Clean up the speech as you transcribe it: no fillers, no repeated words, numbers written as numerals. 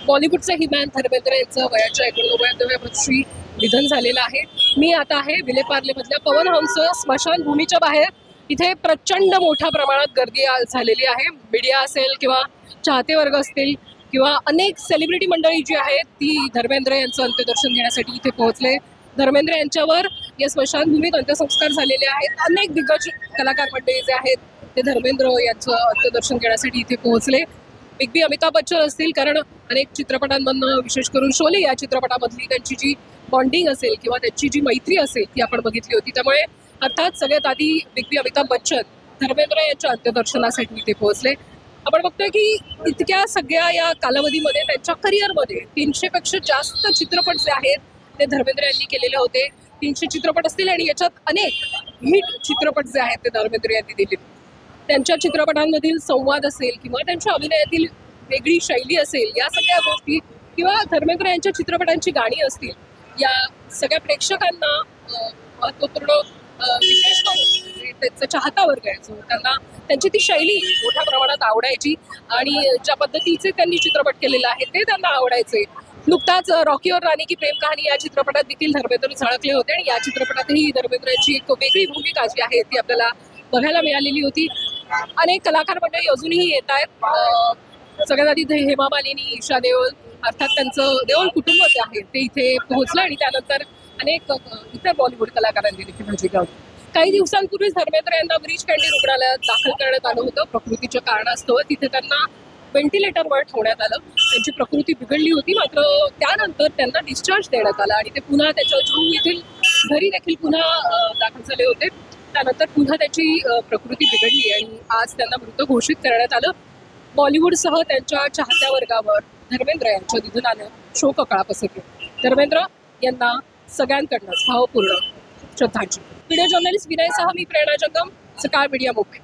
बॉलिवूडचे हिमॅन धर्मेंद्र यांचं वयाच्या 89व्या वर्षी निधन झालेलं आहे। मी आता आहे विलेपार्लेमधल्या पवनहंस स्मशानभूमीच्या बाहेर। इथे प्रचंड मोठ्या प्रमाणात गर्दी झालेली आहे। मीडिया असेल किंवा चाहते वर्ग असतील किंवा अनेक सेलिब्रिटी मंडळी जी आहेत ती धर्मेंद्र यांचं अंत्यदर्शन घेण्यासाठी इथे पोहोचले। धर्मेंद्र यांच्यावर या स्मशानभूमीत अंत्यसंस्कार झालेले आहेत। अनेक दिग्गज कलाकार मंडळी जे आहेत ते धर्मेंद्र यांचं अंत्यदर्शन घेण्यासाठी इथे पोहोचले। बिग बी अमिताभ बच्चन असतील, कारण अनेक चित्रपटांमधनं विशेष करून शोले या चित्रपटामधली त्यांची जी बॉन्डिंग असेल किंवा त्यांची जी मैत्री असेल ती आपण बघितली होती। त्यामुळे अर्थात सगळ्यात आधी बिग बी अमिताभ बच्चन धर्मेंद्र यांच्या अंत्यदर्शनासाठी इथे पोहोचले। आपण बघतोय की इतक्या सगळ्या या कालावधीमध्ये त्यांच्या करिअरमध्ये 300पेक्षा जास्त चित्रपट जे आहेत ते धर्मेंद्र यांनी केलेले होते। 300 चित्रपट असतील आणि याच्यात अनेक हिट चित्रपट जे आहेत ते धर्मेंद्र यांनी दिले। त्यांच्या चित्रपटांमधील संवाद असेल किंवा त्यांच्या अभिनयातील वेगळी शैली असेल, या सगळ्या गोष्टी किंवा धर्मेंद्र यांच्या चित्रपटांची गाणी असतील, या सगळ्या प्रेक्षकांना महत्त्वपूर्ण विशेष करून त्यांचा चाहता वर्ग आहे जो त्यांना त्यांची ती शैली मोठ्या प्रमाणात आवडायची आणि ज्या पद्धतीचे त्यांनी चित्रपट केलेले आहेत ते त्यांना आवडायचे। नुकताच रॉकी और रानी की प्रेम कहाणी या चित्रपटात देखील धर्मेंद्र झळकले होते आणि या चित्रपटातही धर्मेंद्रची एक वेगळी भूमिका जी आहे ती आपल्याला बघायला मिळालेली होती। अनेक कलाकार मंडळी अजूनही येत आहेत। सगळ्यात आधी हेमा मालिनी, ईशा देओल, अर्थात त्यांचं देओल कुटुंब जे आहे ते इथे पोहोचलं आणि त्यानंतर अनेक इतर बॉलिवूड कलाकारांनी देखील हजेरी लावली। काही दिवसांपूर्वीच धर्मेंद्र यांना ब्रीच कँडी रुग्णालयात दाखल करण्यात आलं होतं प्रकृतीच्या कारणास्तव। तिथे त्यांना व्हेंटिलेटरवर ठेवण्यात आलं। त्यांची प्रकृती बिघडली होती, मात्र त्यानंतर त्यांना डिस्चार्ज देण्यात आला आणि ते पुन्हा त्याच्या जुहू येथील घरी देखील पुन्हा दाखल झाले होते। त्यानंतर पुन्हा त्याची प्रकृती बिघडली आणि आज त्यांना मृत घोषित करण्यात आलं। बॉलिवूडसह त्यांच्या चाहत्या वर्गावर धर्मेंद्र यांच्या निधनानं शोककळा पसरली। धर्मेंद्र यांना सगळ्यांकडूनच भावपूर्ण श्रद्धांजली। व्हिडिओ जर्नलिस्ट विनय सह मी प्रेरणा जंगम, सकाळ मीडिया मुंबई।